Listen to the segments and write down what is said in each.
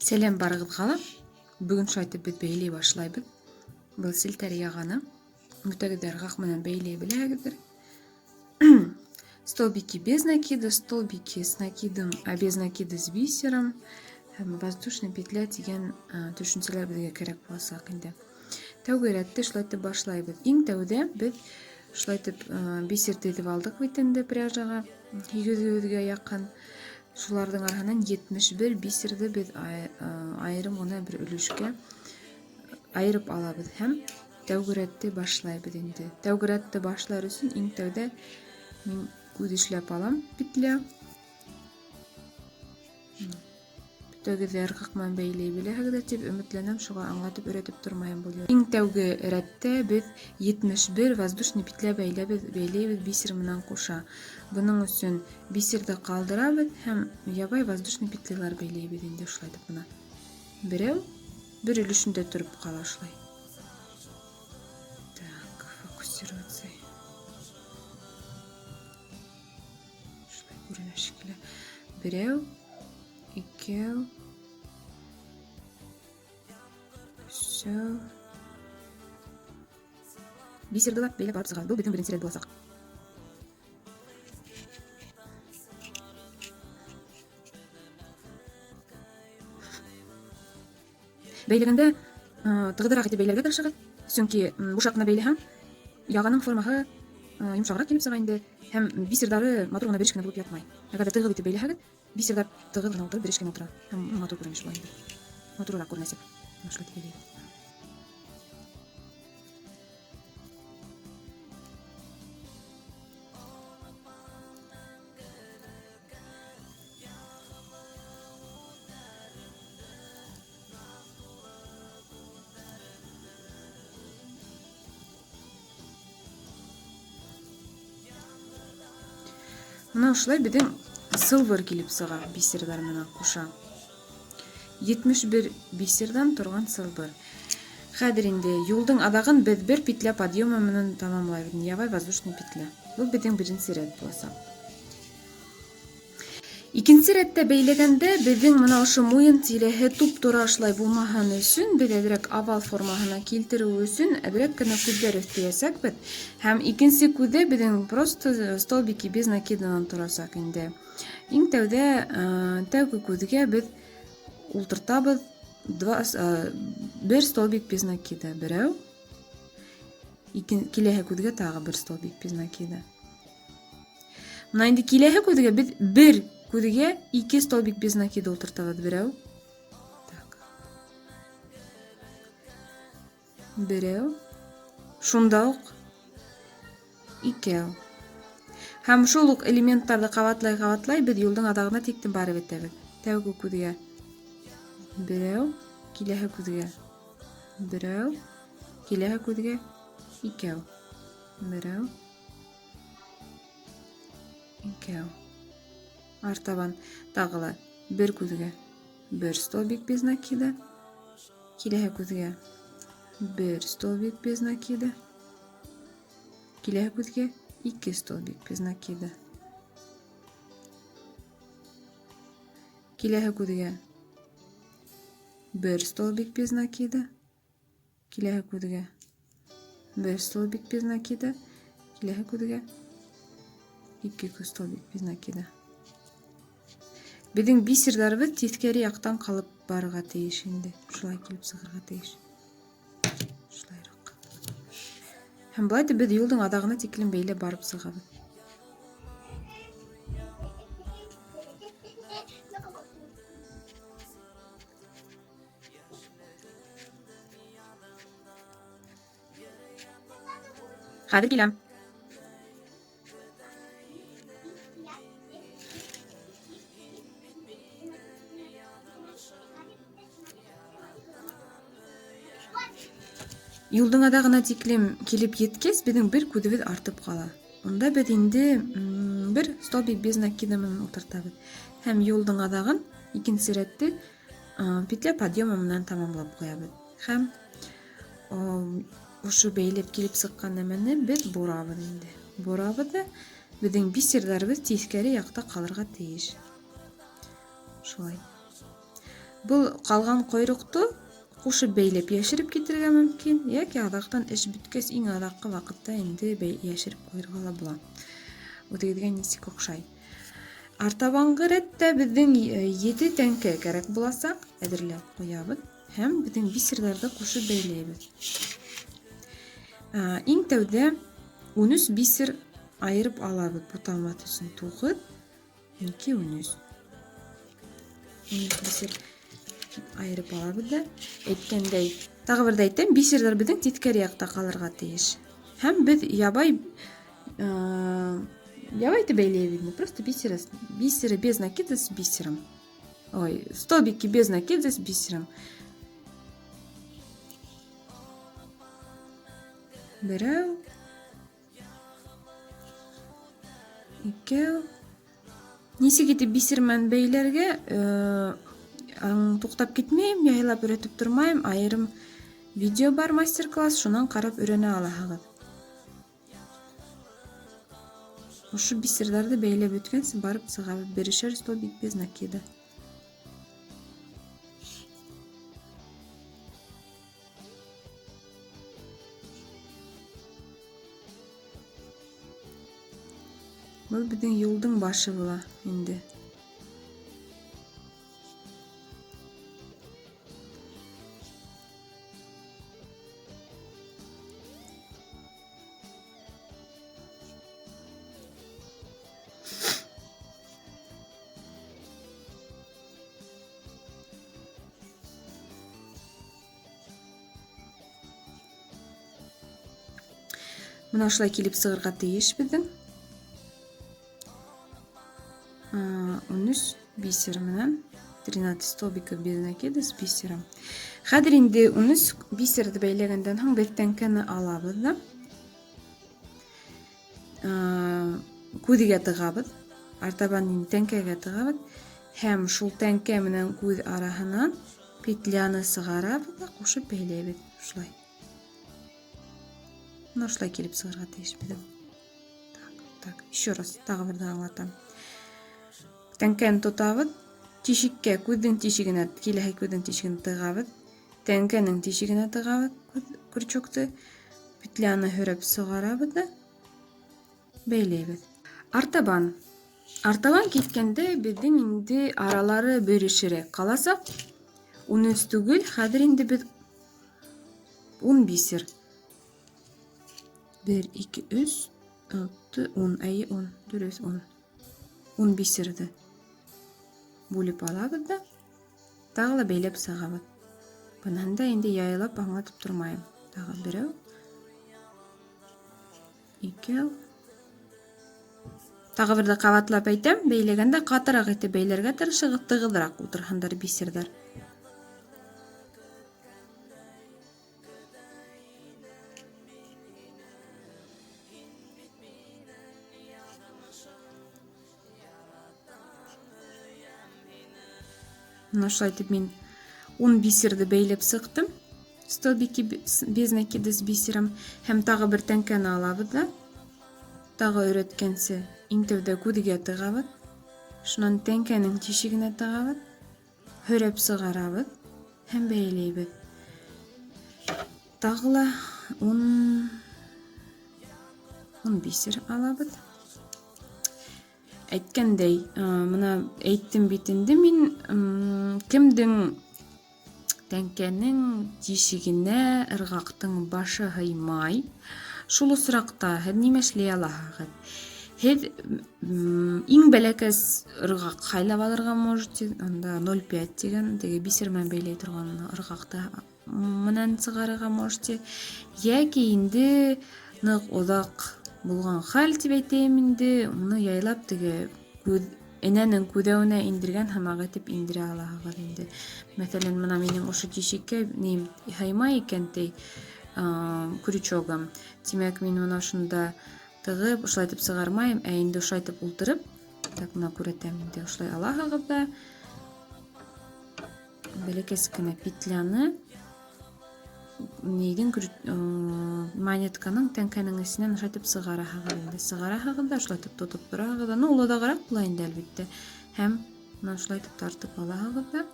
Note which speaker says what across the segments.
Speaker 1: Сәлем барығызға. Бүгін шайтып бит бейлей башлайбыз. Бұл сілтәрі яғаны. Мүтәгідер ғақмынан бейлей біләгідір. Столбики без накида, столбики с накидом, а без накида с бисером. Воздушная петля деген түшінселер бізге керек болсақ енді. Тәуге рәтті шылайтып башлайбыз. Ең тәуде біз шылайтып бисерді едіп алдық бейтінді пряжаға. Егізге яққан. Шулардың арасынан 71 бисерді біз айырым оны бір үлішке айырып алабыз. Һәм тәугіретті башлайбыз енді. Тәугіретті башлар үшін ең тәуде мен көдішлеп алам петля. Тәугіде арқақман бейлей біләгіді деп үмітленім, шуға аңлатып өретіп тұрмайым болуы. Ең тәугі рәтті біз 71 воздушный петля бейлейбіз бисер мұнан қоша. Бұның үшін бисерді қалдырабыз, һәм ябай воздушный петлялар бейлейбіз енді ұшлайды бұна. Біреу, бір үлішінде тұрып қала ұшлай. Так, фокусироваться. Ұшлай көрін әшкілі. Біреу, екеу, үшеу. Бисерді лап бейлеп алып сығады. Бұл бітін бірінші рет болсақ. Бейлегенде тығыдырақ ете бейлерге тырышығыз. Сөңке бұшақына бейліхам, яғаның формаға жұмшағырақ келіп сыға енді. Һәм бисердары матур ғына берешкені болып ятмай. Әгерде тығып ете бейліхәгіз, бисердар тығып ғына отырып берешкені отыра. Һәм матур көрінеш бұл енді. Матурырақ көрінесіп. Нашлы тегелейді. Мына ушылай беден сылвыр келіп сыға бисердар мына қоша. 71 бисердан тұрған сылвыр. Қадірінде юлдың адағын біз бір петля подъема мұнын тамамлайбын. Ябай воздушный петля. Бұл беден бірінші рет болса. Икенче рәттә бейлегәндә безнең моны ошо муен тилеһе туп-тура ашлай булмаһын өчен без әдрәк овал формаһына килтерү өчен әдрәк кенә күҙҙәр өстәясәкбез. Һәм икенче күҙдә безнең просто столбики без накиданан торасак инде. Иң тәүдә тәүге күҙгә без ултыртабыз бер столбик без накида. Берәү. Киләһе күҙгә тагы бер столбик без накида. Менә инде киләһе күҙгә без бер күҙгә 2 столбик без накида ултыртабыз. Берәү. Так. Берәү. Шунда ук 2. Һәм шул ук элементтарны кабатлай без юлдың адагына тиктен барып етәбез. Тәүге күҙгә берәү, киләһе күҙгә берәү, киләһе күҙгә 2. Берәү, 2. Артабан тағыла бір күзге бір столбик без накида, киләһе күзге бір столбик без накида, киләһе күзге 2 столбик без накида, киләһе күзге бір столбик без накида, киләһе күзге бір столбик без накида, киләһе күзге 2 столбик без накида. Біздің бисердарыбыз тескери яқтан қалып барыға тейіш енді. Шулай келіп сығырға тейіш. Шулайрақ. Һәм бұлайды біз юлдың адағына текілін бейлі барып сығабыз. Хәҙер киләм. Юлдың адағына тиклем келіп еткес, біздің бір күдібіз артып қала. Онда біз енді бір столбик без накидамын отыртабыз. Һәм юлдың адағын икенче рәтте петля подъемынан тамамлап қоябыз. Һәм ошу бейлеп келіп сыққан нәмәне біз борабыз енді. Борабыз да біздің бисердарыбыз тескәре яқта қалырға тейіш. Шулай. Бұл қалған койрықты кушуп бейлеп яширип кетирге мүмкүн, яки адактан иш бүткөс иң адаккы вакытта энди яширип койрго була. Бул дегенге нисик окшой. Артабанкы иретте биздин 7 теңке керек буласа, эдирлеп коябыз һәм биздин бисерлерди кушуп бейлейбиз. Иң тәүдә 13 бисер айырып алабыз. Буталма төсүн тугыз, 2 13. 13 бисер айырып алабыз да, айткандай, тагы бирде айтайын, бисерлер биздин титкери жакта калырга тийиш. Һәм биз ябай бейлейбиз, просто бисери без накида с бисером. Ой, столбики без накида с бисером. Бирөө, экөө. Нисик этип бисер менен бейлерге туктап кетмейм, яйлап үйрөтүп турмайм. Айрым видео бар, мастер-класс, шунан карап үйрөнө аласыз. Ушу бисерлерди бейлеп өткөнсү барып сыгабыз, беришер столбик без накида. Бул биздин юлдун башы була энди. Мына ушулай келип сыгырга тийиш биздин. 13 бисер менен 13 столбика без накида с бисером. Хадыр инде 13 бисерди бейлегенден соң бир теңкени алабыз да. Кудиге тыгабыз. Артабан теңкеге тыгабыз. Һәм ушул теңке менен куд арасынан петляны сыгарабыз да кушуп бейлейбиз. Ушулай. Мына ушулай келип сыгырга тийиш биздин. Так, еще раз тагы бирден аңлатам. Теңкени тутабыз, тишикке, куддун тишигине, килеһи куддун тишигине тыгабыз, теңкенин тишигине тыгабыз, күрчөктү, петляны хөрөп сыгарабыз да бейлейбиз. Артабан кеткенде биздин инде аралары бөлүшүрөк каласа, 13 түгүл, хадыр инде биз 10 бисер. 1 2 3 6 10 10 дөрөс 10. 10 бисерди бөлүп алабыз да, тагы бейлеп сыгабыз. Бунанда энди яйлап аңлатып турмайм. Тагы бирөө, экөө. Тагы бирде кабатлап айтам, бейлегенде катыраак этип бейлерге тырышыңыз, тыгызыраак отургандар бисердер. Ушулай айтып мен 10 бисерди бейлеп сыктым. Столбики без накида с бисером. Һәм тагы бир теңкени алабыз да. Тагы үйрөткенсе, иң төвдө кудиге тыгабыз. Шунан теңкенин тишигине тыгабыз. Хөрөп сыгарабыз һәм бейлейбиз. Тагыла 10 бисер алабыз. Айткандай, мына айттым битинде мен кимдин теңкенин тишигине ыргактын башы хыймай, шул суракта неме эшлей аласыз? Һез иң белекес ыргак кайлап алырга можете, анда 0,5 деген деге бисер менен бейлей турган ыргакты менен сыгарга можете. Яки инде нык одак булган хал деп айтайм инде, муну яйлап деге эненин күдөөнө индирген хамак этип индире аласыз инде. Мәсәлән, мына менин ошу тишикке нем хаймай экентей крючогом. Демек, мен мына ушунда тыгып, ушулай этип сыгармайм, инде ушулай этип ултырып, так мына күрөтөм инде ушулай аласыз да. Белекескене петляны нейдин монетканын теңкенин ичинен ушулай этип сыгарасыз да, ушулай этип тутуп турасыз да. Ну, улуудагыраак булайын да албетте. Һәм мына ушулай этип тартып аласыз да.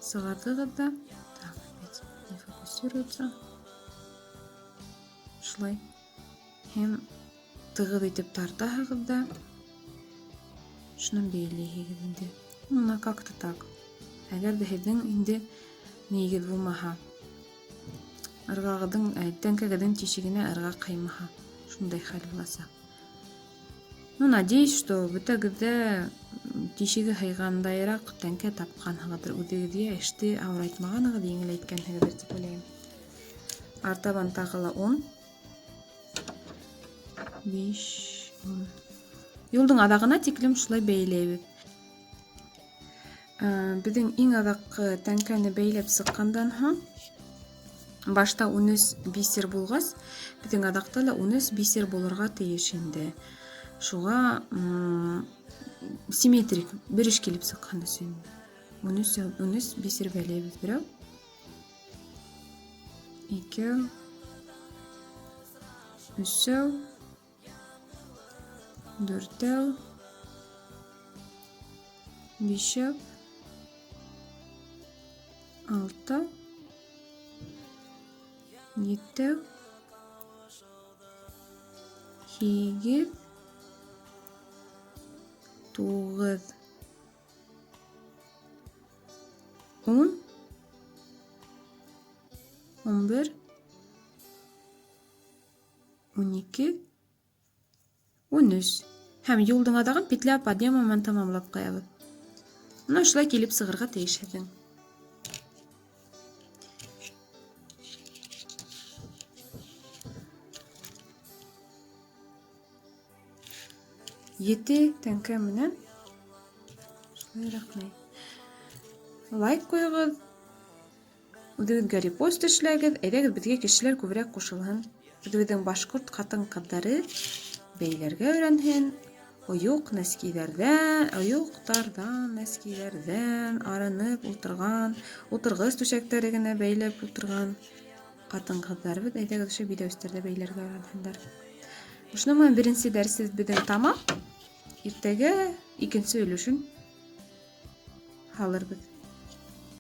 Speaker 1: сығардығыз да. Так, опять не фокусируется. Шулай. Hem тығыз итеп тартасыз да. Шунан бейлейсіз инде. Мына как-то так. Әгәр дә һеҙҙең инде нигеҙ булмаһа, ырғағыҙҙың тәңкәгеҙҙең тишегенә ырғаҡ ҡаймаһа, шундай хәл буласаҡ. Ну, надеюсь, что бөтәгеҙ ҙә тишеге һыйғандайыраҡ тәңкә тапҡанһығыҙҙыр. Үҙегеҙгә эште ауырайтмағанығыҙ, еңеләйткәнһегеҙҙер тип уйлайым. Артабан тағы ла 10. 5, 10. Юлдың аҙағына тиклем шулай бәйләйбеҙ. Беҙҙең иң аҙаҡҡы тәңкәне бәйләп сыҡҡандан һуң, башта 13 бисер булғас, беҙҙең аҙаҡта ла 13 бисер булырға тейеш инде. Шуға симметрик бер эш килеп сыҡҡан өсөн 13 бисер бәйләйбеҙ. Берәү, икәү, өсәү, дүртәү, бишәү, 6, 7, 8, 9, 10, 11, 12, 13. Һәм юлдың аҙағын петля подъемымен тамамлап ҡуябыҙ. Мына шулай килеп сығырға тейешһеҙ. 7 тәңкә менән шулайыраҡ. Лайк ҡуйығыҙ, үҙегеҙгә репост эшләгеҙ, әйҙәгеҙ беҙгә кешеләр күберәк ҡушылһын. Беҙҙең башҡорт ҡатын-ҡыҙҙары бәйләргә өйрәнһен. Ойоҡ нәскиҙәрҙән, ойоҡтарҙан, нәскиҙәрҙән арынып ултырған, ултырғыс түшәктәре генә бәйләп ултырған ҡатын-ҡыҙҙарыбыҙ, әйҙәгеҙ ошо биҙәүестәрҙә бәйләргә өйрәнһендәр. Шунан менән беренсе дәресебеҙ беҙҙең тамам. Иртәгә икенсе өлөшөн һалырбыҙ.